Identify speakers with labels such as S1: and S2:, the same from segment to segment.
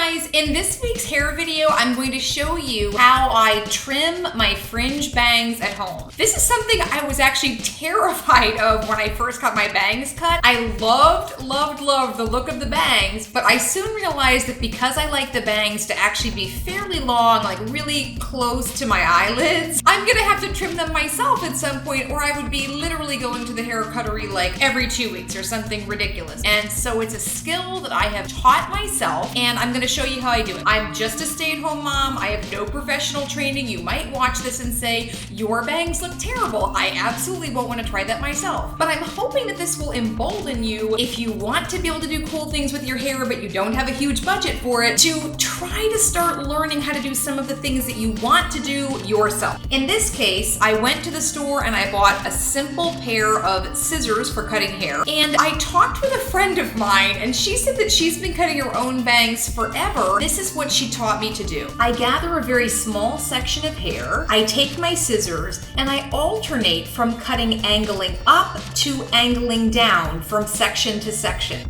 S1: guys, in this week's hair video, I'm going to show you how I trim my fringe bangs at home. This is something I was actually terrified of when I first got my bangs cut. I loved the look of the bangs, but I soon realized that because I like the bangs to actually be fairly long, like really close to my eyelids, I'm gonna have to trim them myself at some point, or I would be literally going to the hair cuttery like every 2 weeks or something ridiculous. And so it's a skill that I have taught myself, and I'm gonna show you how I do it. I'm just a stay-at-home mom. I have no professional training. You might watch this and say, your bangs look terrible. I absolutely won't want to try that myself. But I'm hoping that this will embolden you, if you want to be able to do cool things with your hair but you don't have a huge budget for it, to try to start learning how to do some of the things that you want to do yourself. In this case, I went to the store and I bought a simple pair of scissors for cutting hair. And I talked with a friend of mine, and she said that she's been cutting her own bangs forever. This is what she taught me to do. I gather a very small section of hair, I take my scissors, and I alternate from cutting angling up to angling down from section to section.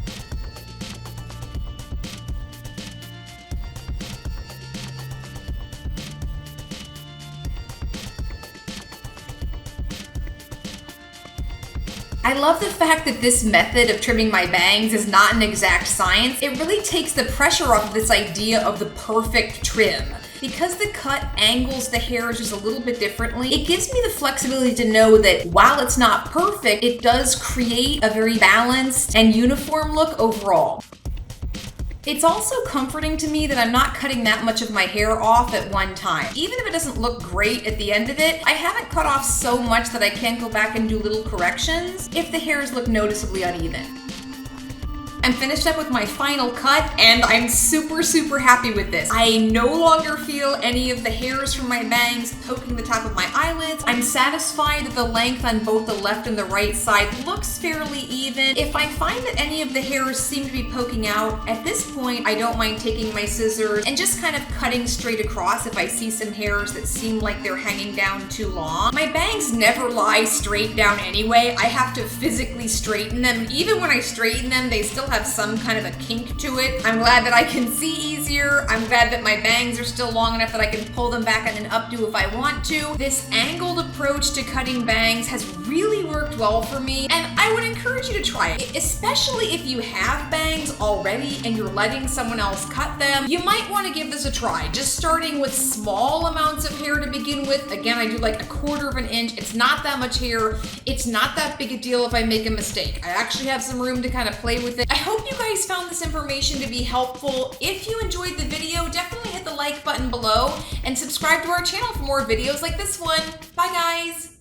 S1: I love the fact that this method of trimming my bangs is not an exact science. It really takes the pressure off of this idea of the perfect trim. Because the cut angles the hair just a little bit differently, it gives me the flexibility to know that while it's not perfect, it does create a very balanced and uniform look overall. It's also comforting to me that I'm not cutting that much of my hair off at one time. Even if it doesn't look great at the end of it, I haven't cut off so much that I can't go back and do little corrections if the hairs look noticeably uneven. I'm finished up with my final cut, and I'm super happy with this. I no longer feel any of the hairs from my bangs poking the top of my eyelids. I'm satisfied that the length on both the left and the right side looks fairly even. If I find that any of the hairs seem to be poking out, at this point, I don't mind taking my scissors and just kind of cutting straight across if I see some hairs that seem like they're hanging down too long. My bangs never lie straight down anyway. I have to physically straighten them. Even when I straighten them, they still have some kind of a kink to it. I'm glad that I can see easier. I'm glad that my bangs are still long enough that I can pull them back and then updo if I want to. This angled approach to cutting bangs has really worked well for me, and I would encourage you to try it, especially if you have bangs already and you're letting someone else cut them. You might want to give this a try, just starting with small amounts of hair to begin with. Again, I do like 1/4 of an inch. It's not that much hair. It's not that big a deal if I make a mistake. I actually have some room to kind of play with it. I hope you guys found this information to be helpful. If you enjoyed the video, definitely hit the like button below and subscribe to our channel for more videos like this one. Bye guys!